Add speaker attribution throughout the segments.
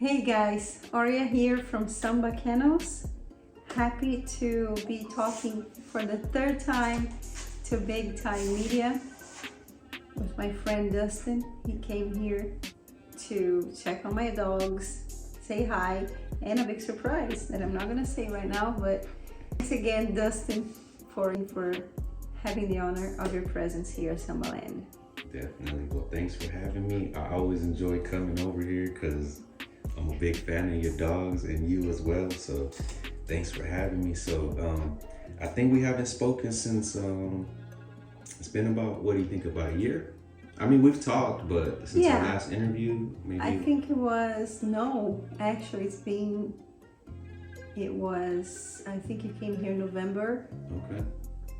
Speaker 1: Hey guys, Aurea here from Samba Kennels. Happy to be talking for the third time to Big Tymd Media with my friend Dustin. He came here to check on my dogs, say hi, and a big surprise that I'm not gonna say right now, but thanks again, Dustin, for having the honor of your presence here at Samba Land.
Speaker 2: Definitely. Well, thanks for having me. I always enjoy coming over here because I'm a big fan of your dogs and you as well. So thanks for having me. So I think we haven't spoken since it's been about, what do you think, about a year? I mean, we've talked, but since our last interview, maybe.
Speaker 1: I think it was, actually I think you came here November.
Speaker 2: Okay.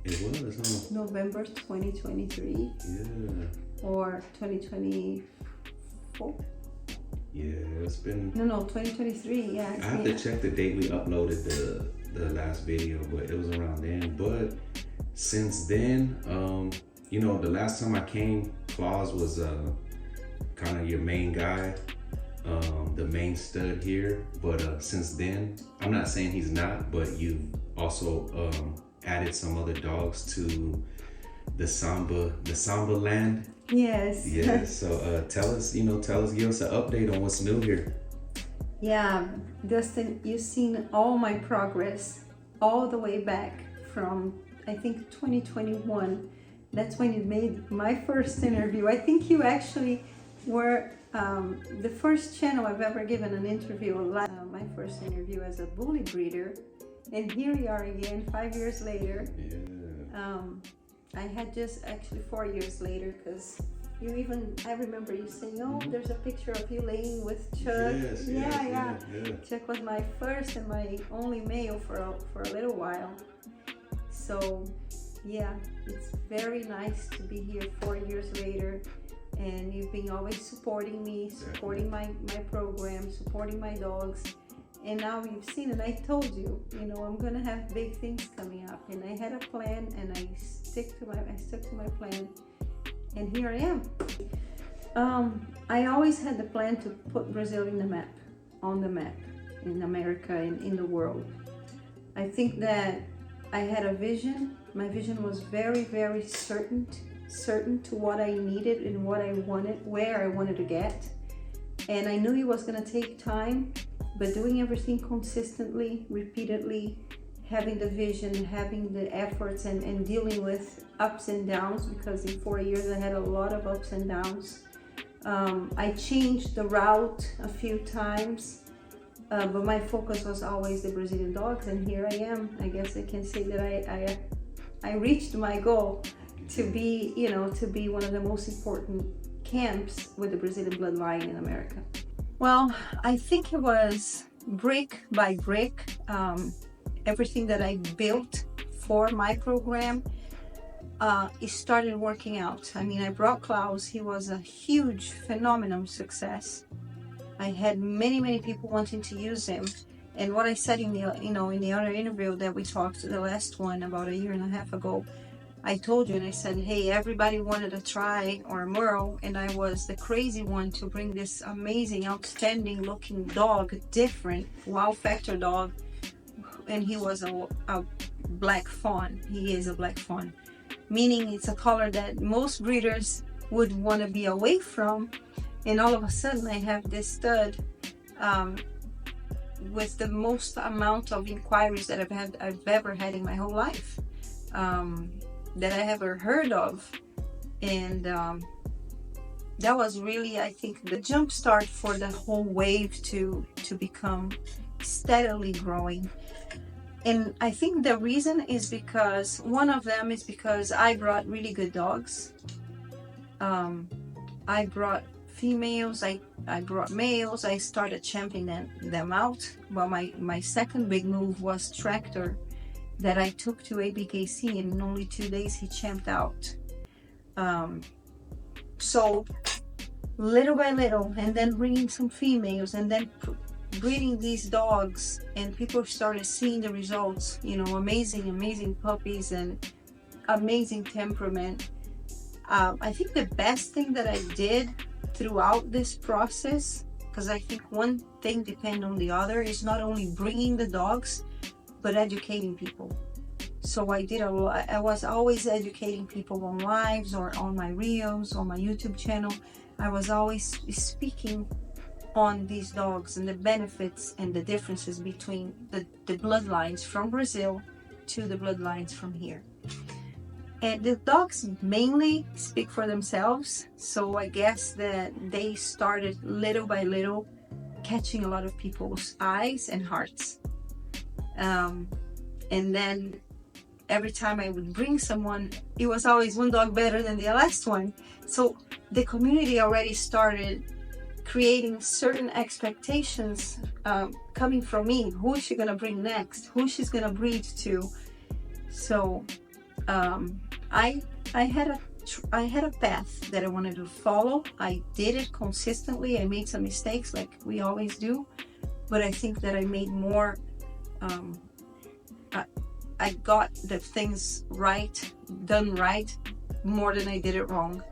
Speaker 2: It was, huh?
Speaker 1: November 2023.
Speaker 2: Yeah.
Speaker 1: Or 2024.
Speaker 2: Yeah, it's been...
Speaker 1: No, 2023, yeah.
Speaker 2: I have to check the date we uploaded the last video, but it was around then. But since then, you know, the last time I came, Claus was kind of your main guy, the main stud here. But since then, I'm not saying he's not, but you've also added some other dogs to the Samba land.
Speaker 1: Yes.
Speaker 2: Yeah, so give us an update on what's new here.
Speaker 1: Yeah, Dustin, you've seen all my progress all the way back from, I think, 2021. That's when you made my first interview. I think you actually were the first channel I've ever given an interview, my first interview as a bully breeder. And here we are again, 5 years later.
Speaker 2: Yeah.
Speaker 1: I had just actually 4 years later, because I remember you saying, there's a picture of you laying with Chuck.
Speaker 2: Yes,
Speaker 1: yeah. Chuck was my first and my only male for a little while. So yeah, it's very nice to be here 4 years later. And you've been always supporting me, supporting my program, supporting my dogs. And now you've seen it. I told you, I'm gonna have big things coming up, and I had a plan, and I stuck to my plan, and here I am. I always had the plan to put Brazil on the map in America and in the world. I think that I had a vision. My vision was very, very certain to what I needed and what I wanted, where I wanted to get, and I knew it was gonna take time. But doing everything consistently, repeatedly, having the vision, having the efforts, and dealing with ups and downs, because in 4 years I had a lot of ups and downs. I changed the route a few times, but my focus was always the Brazilian dogs, and here I am. I guess I can say that I reached my goal to be one of the most important camps with the Brazilian bloodline in America. Well, I think it was brick by brick, everything that I built for my program, it started working out. I mean, I brought Klaus. He was a huge, phenomenal success. I had many people wanting to use him. And what I said in the other interview that we talked, the last one about a year and a half ago, I told you, and I said, hey, everybody wanted to try or Merle, and I was the crazy one to bring this amazing, outstanding looking dog, different wow factor dog, and he was a black fawn. He is a black fawn, meaning it's a color that most breeders would want to be away from, and all of a sudden I have this stud with the most amount of inquiries that I've ever had in my whole life. That I ever heard of, and that was really, I think, the jump start for the whole wave to become steadily growing. And I think the reason is because one of them is because I brought really good dogs. I brought females, I brought males. I started championing them out. But my second big move was Tractor, that I took to ABKC, and in only 2 days he champed out. So little by little, and then bringing some females, and then breeding these dogs, and people started seeing the results, amazing puppies and amazing temperament. I think the best thing that I did throughout this process because I think one thing depends on the other. Is not only bringing the dogs, but educating people. So I did a lot. I was always educating people on lives or on my reels, on my YouTube channel. I was always speaking on these dogs and the benefits and the differences between the bloodlines from Brazil to the bloodlines from here. And the dogs mainly speak for themselves, so I guess that they started little by little catching a lot of people's eyes and hearts. And then every time I would bring someone, it was always one dog better than the last one. So the community already started creating certain expectations coming from me. Who is she gonna bring next? Who she's gonna breed to? So I had a path that I wanted to follow. I did it consistently. I made some mistakes like we always do, but I think that I made more. I got the things done right, more than I did it wrong.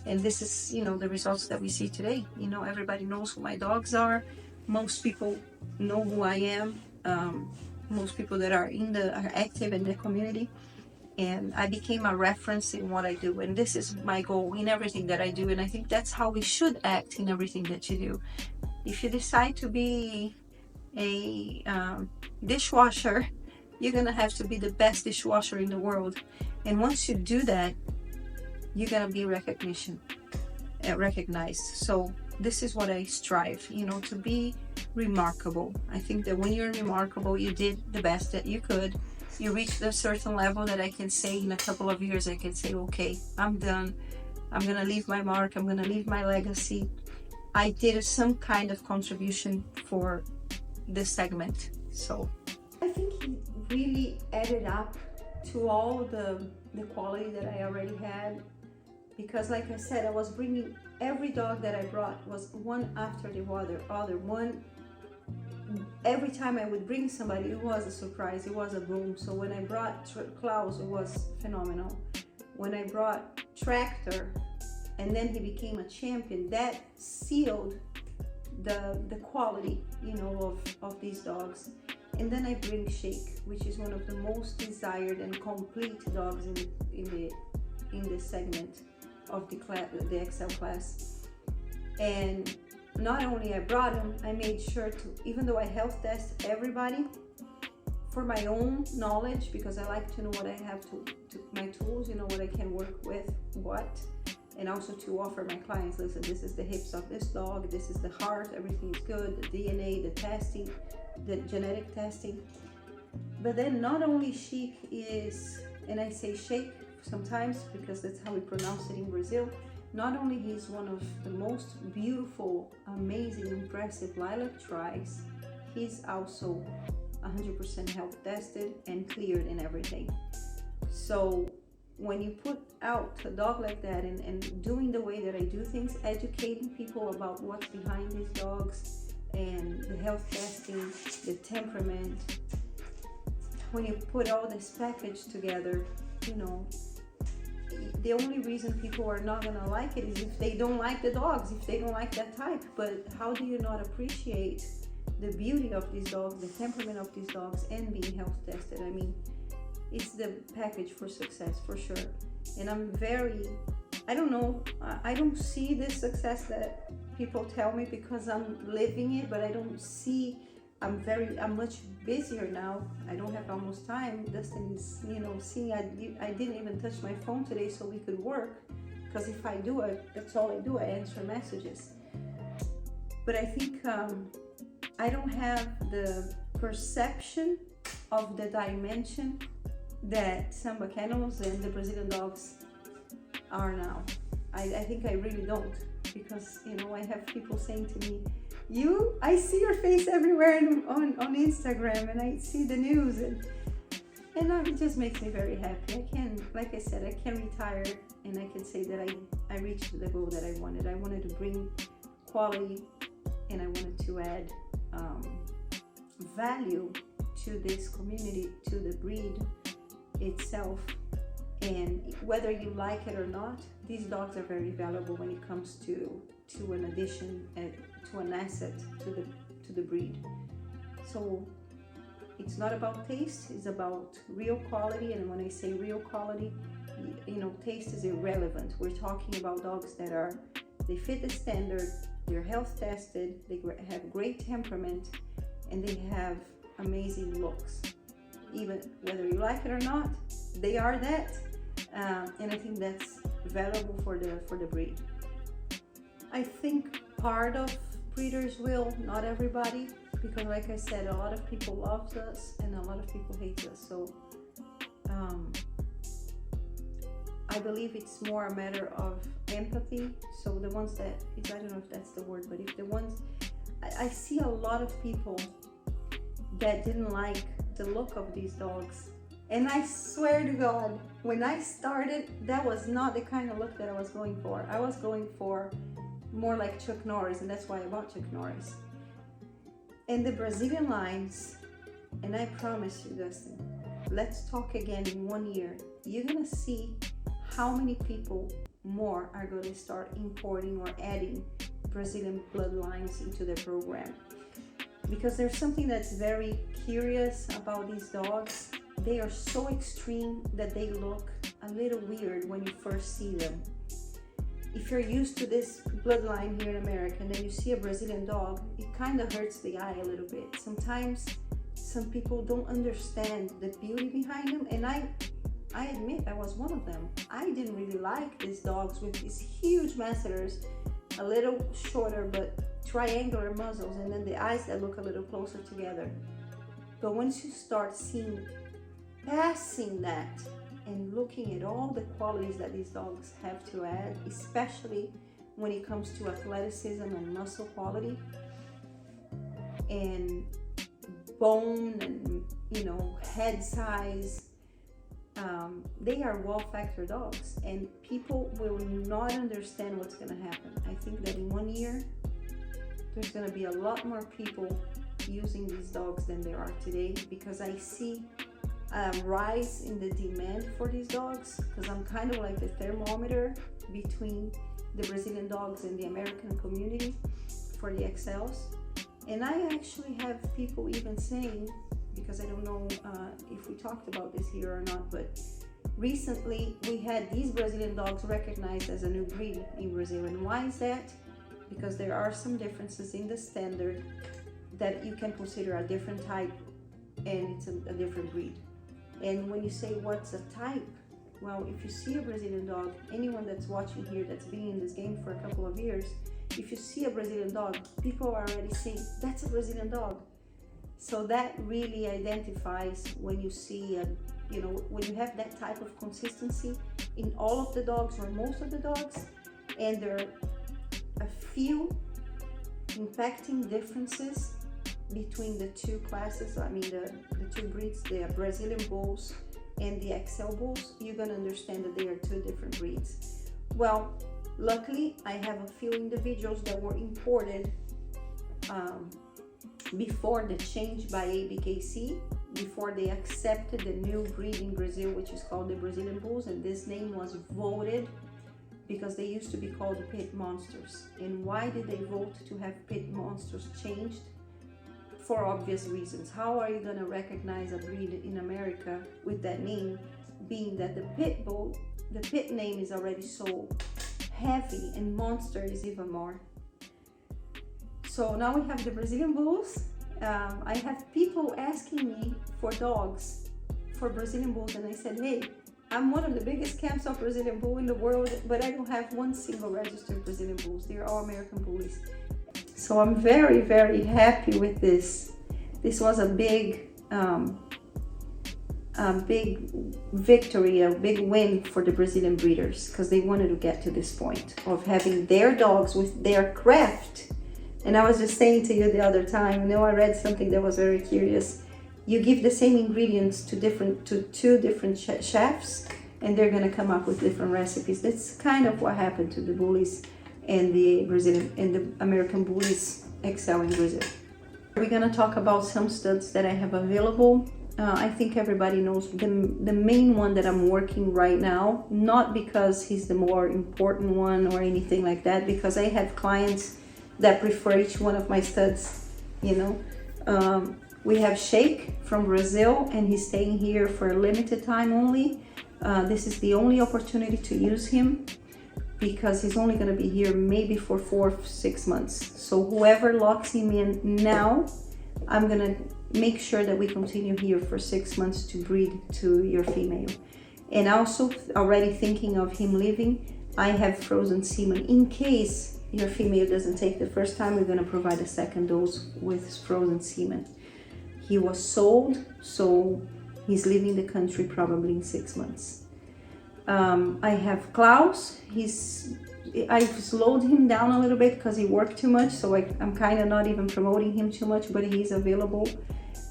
Speaker 1: And this is, the results that we see today. Everybody knows who my dogs are. Most people know who I am. Most people that are active in the community. And I became a reference in what I do. And this is my goal in everything that I do. And I think that's how we should act in everything that you do. If you decide to be a dishwasher, you're gonna have to be the best dishwasher in the world. And once you do that, you're gonna be recognized. So this is what I strive, to be remarkable. I think that when you're remarkable, you did the best that you could. You reached a certain level that I can say in a couple of years, I can say, okay, I'm done. I'm gonna leave my mark. I'm gonna leave my legacy. I did some kind of contribution for this segment. So I think he really added up to all the quality that I already had, because like I said, I was bringing every dog that I brought was one after the other one. Every time I would bring somebody, it was a surprise, it was a boom. So when I brought Klaus, it was phenomenal. When I brought Tractor, and then he became a champion, that sealed the quality, of these dogs. And then I bring Shake, which is one of the most desired and complete dogs in this segment of the XL class. And not only I brought him, I made sure to, even though I health test everybody for my own knowledge, because I like to know what I have to my tools, what I can work with, and also to offer my clients, listen, this is the hips of this dog, this is the heart, everything is good, the DNA, the testing, the genetic testing. But then not only Chic is, and I say Shake sometimes because that's how we pronounce it in Brazil, not only he's one of the most beautiful, amazing, impressive lilac tries, he's also 100% health tested and cleared and everything. So when you put out a dog like that and doing the way that I do things, educating people about what's behind these dogs and the health testing, the temperament, when you put all this package together, the only reason people are not gonna like it is if they don't like the dogs, if they don't like that type. But how do you not appreciate the beauty of these dogs, the temperament of these dogs, and being health tested? I mean, it's the package for success for sure. And I don't see this success that people tell me because I'm living it, but I don't see, I'm much busier now. I don't have almost time. Dustin is, seeing I didn't even touch my phone today so we could work, because if I do it, that's all I do, I answer messages. But I think I don't have the perception of the dimension that Samba Kennels and the Brazilian dogs are now. I think I really don't, because I have people saying to me, I see your face everywhere on Instagram, and I see the news, and it just makes me very happy. Like I said, I can retire and I can say that I reached the goal that I wanted. I wanted to bring quality, and I wanted to add value to this community, to the breed itself, And whether you like it or not, these dogs are very valuable when it comes to an addition, to an asset to the breed. So it's not about taste, it's about real quality. And when I say real quality, taste is irrelevant. We're talking about dogs that they fit the standard, they're health tested, they have great temperament, and they have amazing looks. Even whether you like it or not, they are that. And I think that's valuable for the breed. I think part of breeders will, not everybody, because like I said, a lot of people love us and a lot of people hate us. So I believe it's more a matter of empathy. So the ones that, I don't know if that's the word, but if the ones, I see a lot of people that didn't like the look of these dogs. And I swear to God, when I started, that was not the kind of look that I was going for. I was going for more like Chuck Norris, and that's why I bought Chuck Norris. And the Brazilian lines, and I promise you, Dustin, let's talk again in 1 year. You're gonna see how many people more are going to start importing or adding Brazilian bloodlines into their program. Because there's something that's very curious about these dogs. They are so extreme that they look a little weird when you first see them. If you're used to this bloodline here in America and then you see a Brazilian dog, it kind of hurts the eye a little bit. Sometimes some people don't understand the beauty behind them, and I admit I was one of them. I didn't really like these dogs with these huge masseters, a little shorter but triangular muzzles, and then the eyes that look a little closer together. But once you start passing that and looking at all the qualities that these dogs have to add, especially when it comes to athleticism and muscle quality and bone and head size, they are well-factored dogs, and people will not understand what's going to happen. I think that in 1 year there's going to be a lot more people using these dogs than there are today, because I see a rise in the demand for these dogs, because I'm kind of like the thermometer between the Brazilian dogs and the American community for the XLs. And I actually have people even saying, because I don't know if we talked about this here or not, but recently we had these Brazilian dogs recognized as a new breed in Brazil. And why is that? Because there are some differences in the standard that you can consider a different type, and it's a different breed. And when you say what's a type, well, if you see a Brazilian dog, anyone that's watching here that's been in this game for a couple of years, if you see a Brazilian dog, people are already saying that's a Brazilian dog. So that really identifies when you see when you have that type of consistency in all of the dogs or most of the dogs, and there are a few impacting differences between the two classes, I mean the two breeds, the Brazilian Bulls and the XL Bulls, you're going to understand that they are two different breeds. Well, luckily I have a few individuals that were imported before the change by ABKC, before they accepted the new breed in Brazil, which is called the Brazilian Bulls, and this name was voted because they used to be called pit monsters. And why did they vote to have pit monsters changed? For obvious reasons. How are you going to recognize a breed in America with that name, being that the pit bull, the pit name is already so heavy and monster is even more. So now we have the Brazilian Bulls. I have people asking me for dogs for Brazilian Bulls, and I said, hey, I'm one of the biggest camps of Brazilian Bull in the world, but I don't have one single registered Brazilian Bulls. They're all American Bullies. So I'm very, very happy with this. This was a big victory, a big win for the Brazilian breeders, because they wanted to get to this point of having their dogs with their craft. And I was just saying to you the other time, I read something that was very curious. You give the same ingredients to two different chefs, and they're going to come up with different recipes. That's kind of what happened to the Bullies and the Brazilian and the American Bullies XL in Brazil. We're going to talk about some studs that I have available. I think everybody knows the main one that I'm working right now, not because he's the more important one or anything like that, because I have clients that prefer each one of my studs, you know. We have Shake from Brazil, and he's staying here for a limited time only. This is the only opportunity to use him because he's only going to be here maybe for 4 or 6 months. So whoever locks him in now, I'm going to make sure that we continue here for 6 months to breed to your female. And also already thinking of him leaving, I have frozen semen in case your female doesn't take the first time. We're going to provide a second dose with frozen semen. He was sold, so he's leaving the country probably in 6 months. I have Klaus. I've slowed him down a little bit because he worked too much, so I'm kind of not even promoting him too much, but he's available.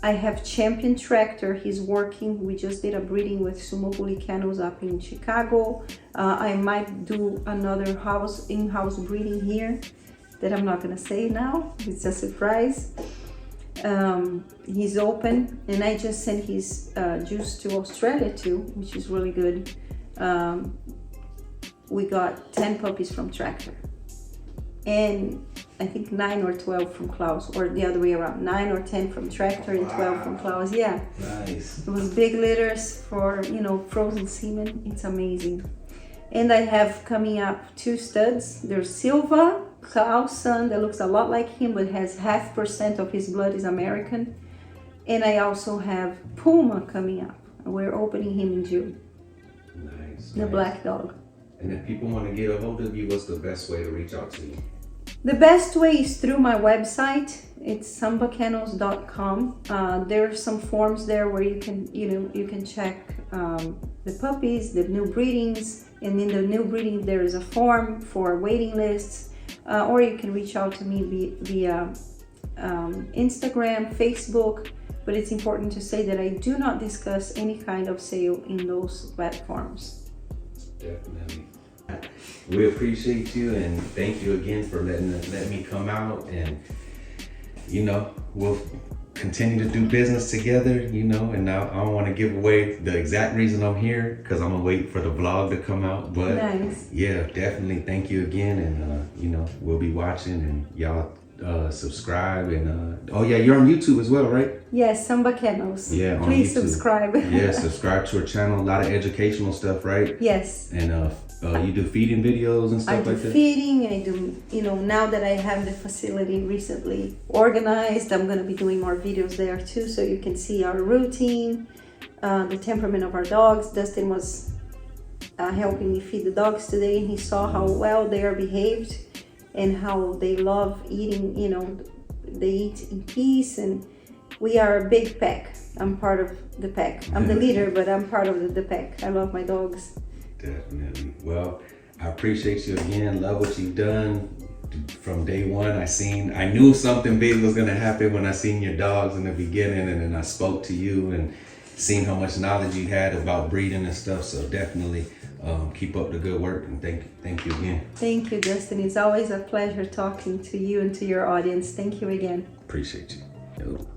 Speaker 1: I have Champion Tractor. He's working. We just did a breeding with Sumo Bully Kennels up in Chicago. I might do another in-house breeding here that I'm not gonna say now. It's a surprise. He's open, and I just sent his juice to Australia too, which is really good. We got 10 puppies from Tractor, and I think 9 or 12 from Klaus, or the other way around, 9 or 10 from Tractor and 12 from Klaus. Yeah,
Speaker 2: Nice.
Speaker 1: it was big litters for, you know, frozen semen. It's amazing. And I have coming up 2 studs. There's Silva, Klaus' son, that looks a lot like him, but has 0.5% of his blood is American. And I also have Puma coming up. We're opening him in June.
Speaker 2: Nice.
Speaker 1: The black dog.
Speaker 2: And if people want to get a hold of you, what's the best way to reach out to you?
Speaker 1: The best way is through my website. It's sambakennels.com. There are some forms there where you can check the puppies, the new breedings, and in the new breeding there is a form for waiting lists, or you can reach out to me via Instagram, Facebook. But it's important to say that I do not discuss any kind of sale in those platforms.
Speaker 2: Definitely. We appreciate you, and thank you again for letting me come out, and you know, we'll continue to do business together, you know. And now I don't want to give away the exact reason I'm here because I'm gonna wait for the vlog to come out, but
Speaker 1: nice.
Speaker 2: Yeah, definitely thank you again, and you know, we'll be watching, and y'all subscribe, and oh yeah, you're on YouTube as well, right?
Speaker 1: Yes, Samba Kennels.
Speaker 2: Yeah,
Speaker 1: please
Speaker 2: on YouTube.
Speaker 1: Subscribe.
Speaker 2: Yeah, subscribe to her channel. A lot of educational stuff, right?
Speaker 1: Yes.
Speaker 2: And you do feeding videos and stuff like that?
Speaker 1: I do feeding, I do, you know, now that I have the facility recently organized, I'm going to be doing more videos there too, so you can see our routine, the temperament of our dogs. Dustin was helping me feed the dogs today, and he saw how well they are behaved and how they love eating, you know, they eat in peace, and we are a big pack. I'm part of the pack. I'm the leader, but I'm part of the pack. I love my dogs.
Speaker 2: Definitely. Well, I appreciate you again. Love what you've done from day one. I knew something big was gonna happen when I seen your dogs in the beginning, and then I spoke to you and seen how much knowledge you had about breeding and stuff. So definitely keep up the good work, and thank you again.
Speaker 1: Thank you, Dustin. It's always a pleasure talking to you and to your audience. Thank you again.
Speaker 2: Appreciate you.